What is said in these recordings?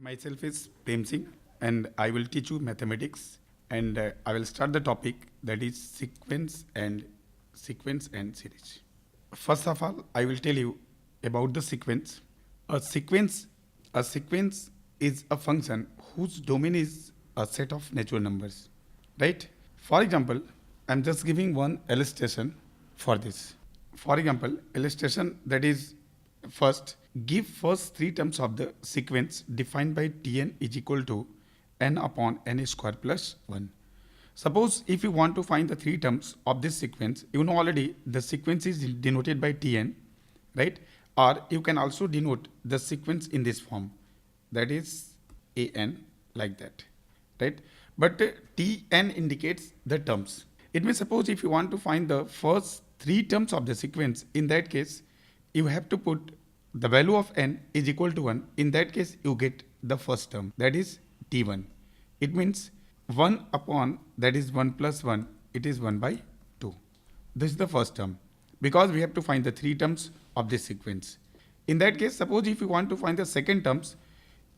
Myself is Prem Singh and I will teach you mathematics and I will start the topic that is sequence and series. First of all, I will tell you about the sequence. A sequence a sequence is a function whose domain is a set of natural numbers. Right? For example, I'm just giving one illustration for this. For example, illustration that is first, give first three terms of the sequence defined by Tn is equal to n upon n square plus 1. Suppose if you want to find the three terms of this sequence, you know already the sequence is denoted by Tn, right? Or you can also denote the sequence in this form, that is an, like that, right? But Tn indicates the terms. It means suppose if you want to find the first three terms of the sequence, in that case you have to put the value of n is equal to 1. In that case you get the first term, that is T1. It means 1 upon, that is 1 plus 1, it is 1 by 2. This is the first term because we have to find the three terms of this sequence. In that case, suppose if you want to find the second terms,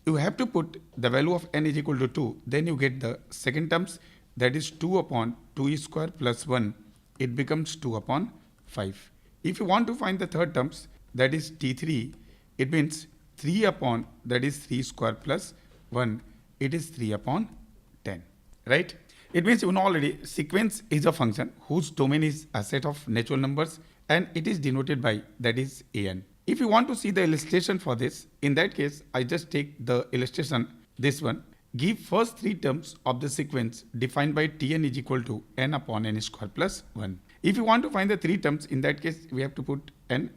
you have to put the value of n is equal to 2. Then you get the second terms, that is 2 upon 2 square plus 1. It becomes 2 upon 5. If you want to find the third terms, that is T3, it means 3 upon, that is 3 square plus 1. It is 3 upon 10. Right? It means you know already sequence is a function whose domain is a set of natural numbers and it is denoted by, that is an. If you want to see the illustration for this, in that case I just take the illustration, this one. Give first three terms of the sequence defined by Tn is equal to n upon n square plus 1. If you want to find the three terms, in that case we have to put n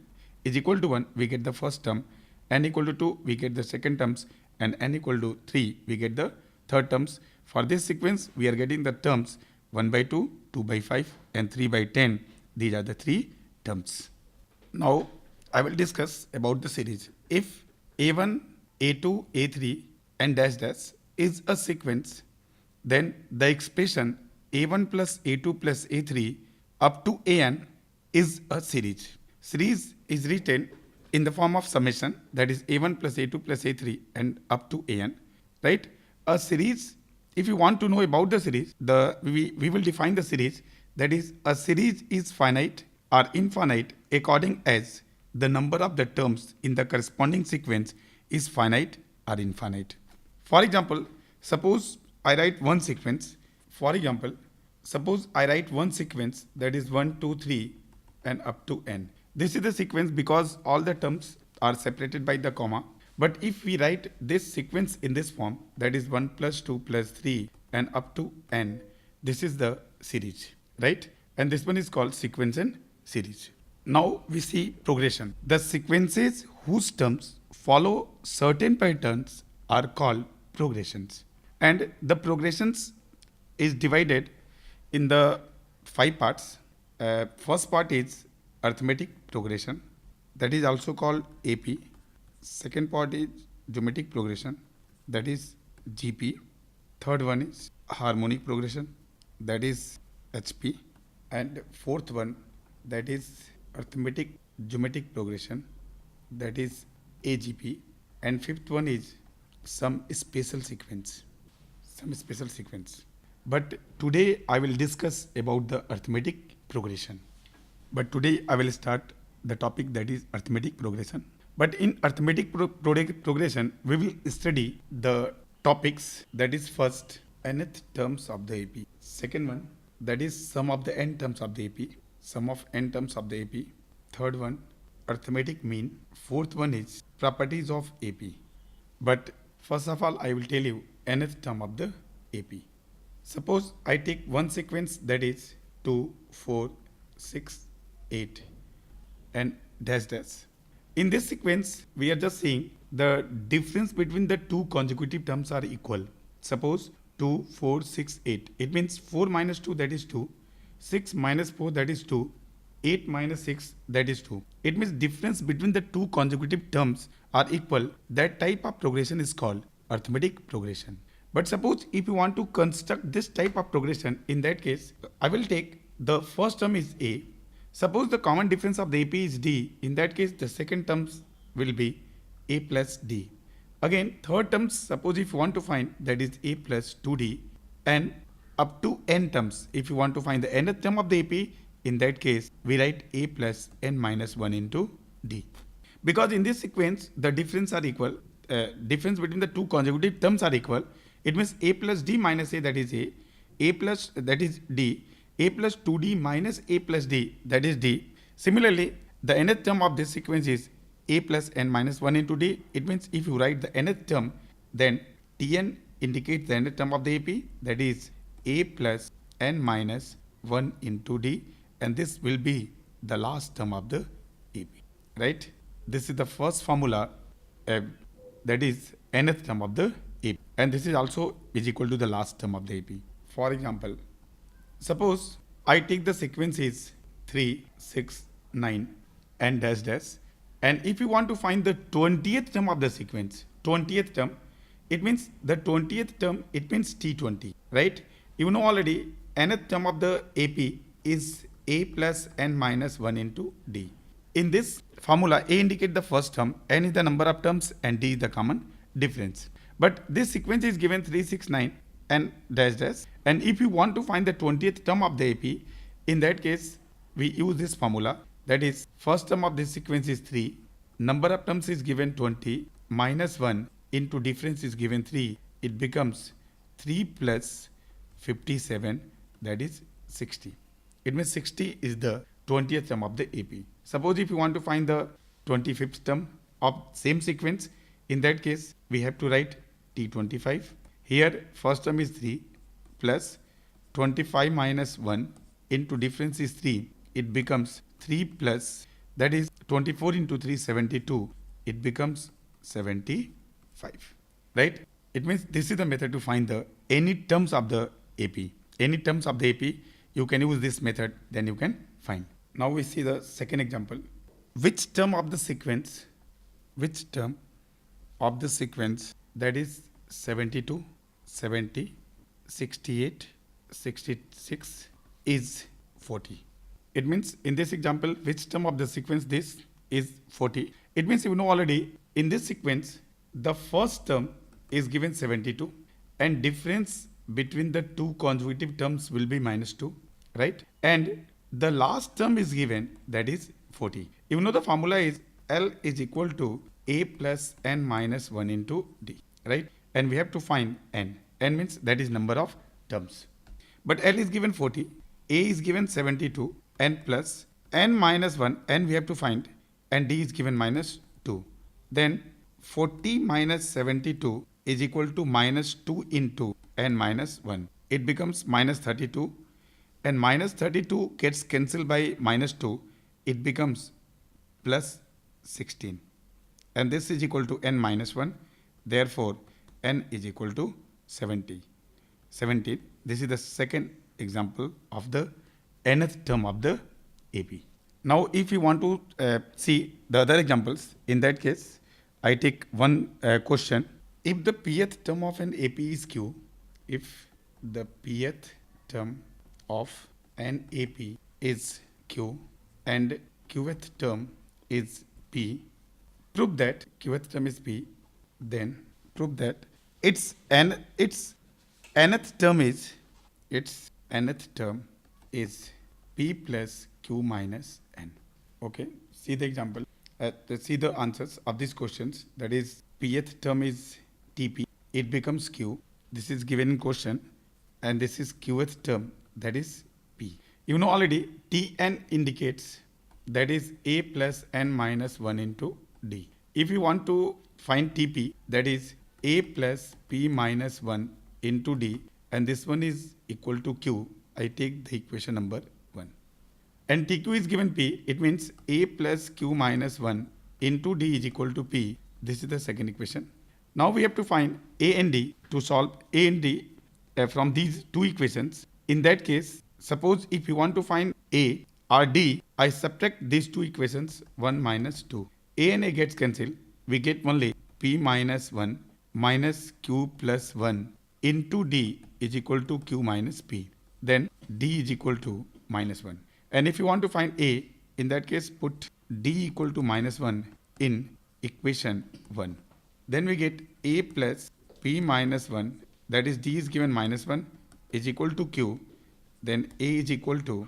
is equal to 1, we get the first term, n equal to 2, we get the second terms, and n equal to 3, we get the third terms. For this sequence, we are getting the terms 1 by 2, 2 by 5, and 3 by 10. These are the three terms. Now, I will discuss about the series. If A1, A2, A3, and dash dash is a sequence, then the expression A1 plus A2 plus A3 up to An is a series. Series is written in the form of summation, that is A1 plus A2 plus A3 and up to An, right? A series, if you want to know about the series, we will define the series, that is a series is finite or infinite according as the number of the terms in the corresponding sequence is finite or infinite. For example, suppose I write one sequence, that is 1, 2, 3 and up to n. This is the sequence because all the terms are separated by the comma. But if we write this sequence in this form, that is 1 plus 2 plus 3 and up to n, this is the series, right? And this one is called sequence and series. Now we see progression. The sequences whose terms follow certain patterns are called progressions. And the progressions is divided in the 5 parts. First part is arithmetic progression, that is also called AP. Second part is geometric progression, that is GP. Third one is harmonic progression, that is HP. And fourth one, that is arithmetic geometric progression, that is AGP. And fifth one is some special sequence. But today I will discuss about the arithmetic progression. But today I will start the topic, that is arithmetic progression. But in arithmetic progression, we will study the topics, that is first, nth terms of the AP. Second one, that is sum of the n terms of the AP. Sum of n terms of the AP. Third one, arithmetic mean. Fourth one is properties of AP. But first of all, I will tell you nth term of the AP. Suppose I take one sequence, that is 2, 4, 6, 8 and dash dash. In this sequence, we are just saying the difference between the two consecutive terms are equal. Suppose 2, 4, 6, 8. It means 4 minus 2, that is 2. 6 minus 4, that is 2. 8 minus 6, that is 2. It means difference between the two consecutive terms are equal. That type of progression is called arithmetic progression. But suppose if you want to construct this type of progression, in that case, I will take the first term is A. Suppose the common difference of the AP is D. In that case, the second terms will be A plus D. Again, third terms, suppose if you want to find, that is a plus 2d, and up to n terms, if you want to find the nth term of the AP, in that case, we write a plus n minus 1 into d. Because in this sequence, the difference are equal, difference between the two consecutive terms are equal, it means a plus d minus a, that is a plus, that is d, a plus 2d minus a plus d, that is d. Similarly, the nth term of this sequence is a plus n minus 1 into d. It means if you write the nth term, then Tn indicates the nth term of the AP, that is a plus n minus 1 into d, and this will be the last term of the AP, right? This is the first formula, that is nth term of the AP, and this is also is equal to the last term of the AP. For example, suppose I take the sequence is 3, 6, 9 and dash dash, and if you want to find the 20th term of the sequence, 20th term, it means the 20th term, it means T20, right? You know already nth term of the AP is a plus n minus 1 into d. In this formula, a indicate the first term, n is the number of terms, and d is the common difference. But this sequence is given 3, 6, 9 and dash dash, and if you want to find the 20th term of the AP, in that case, we use this formula, that is first term of this sequence is 3, number of terms is given 20, minus 1 into difference is given 3, it becomes 3 plus 57, that is 60. It means 60 is the 20th term of the AP. Suppose if you want to find the 25th term of same sequence, in that case, we have to write T25. Here, first term is 3 plus 25 minus 1 into difference is 3. It becomes 3 plus, that is 24 into 3, 72. It becomes 75, right? It means this is the method to find the any terms of the AP. Any terms of the AP, you can use this method, then you can find. Now we see the second example. Which term of the sequence, that is 72, 70, 68, 66 is 40. It means in this example, which term of the sequence this is 40. It means you know already in this sequence, the first term is given 72 and difference between the two consecutive terms will be minus 2, right? And the last term is given, that is 40. You know the formula is L is equal to a plus n minus 1 into d, right? And we have to find n. N means that is number of terms. But L is given 40, a is given 72, n plus n minus 1, n we have to find, and d is given minus 2. Then 40 minus 72 is equal to minus 2 into n minus 1. It becomes minus 32, and minus 32 gets cancelled by minus 2. It becomes plus 16. And this is equal to n minus 1. Therefore, n is equal to 70. 17. This is the second example of the nth term of the AP. Now, if you want to see the other examples, in that case, I take one question. If the pth term of an AP is Q, if the pth term of an AP is Q and qth term is P, prove that qth term is P, then prove that its nth term is P plus Q minus N. Okay, see the example. See the answers of these questions. That is, pth term is TP. It becomes Q. This is given in question, and this is qth term, that is P. You know already Tn indicates that is a plus n minus 1 into d. If you want to find Tp, that is a plus p minus 1 into d, and this one is equal to q, I take the equation number 1. And Tq is given P, it means a plus q minus 1 into d is equal to P. This is the second equation. Now we have to find A and D. To solve A and D from these two equations, in that case, suppose if you want to find A or D, I subtract these two equations, 1 minus 2. A and A gets cancelled. We get only P minus 1 minus Q plus 1 into D is equal to Q minus P. Then D is equal to minus 1. And if you want to find A, in that case, put D equal to minus 1 in equation 1. Then we get a plus p minus 1, that is d is given minus 1 is equal to q. Then a is equal to,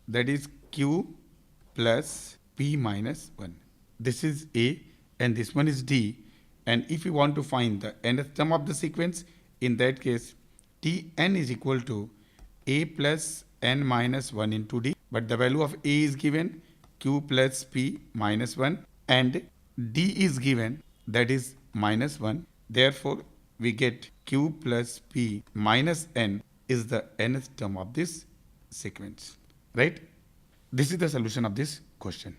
that is q plus p minus 1. This is a and this one is d. And if you want to find the nth term of the sequence, in that case Tn is equal to a plus n minus 1 into d. But the value of a is given q plus p minus 1 and d is given, that is minus 1. Therefore, we get q plus p minus n is the nth term of this sequence. Right? This is the solution of this question.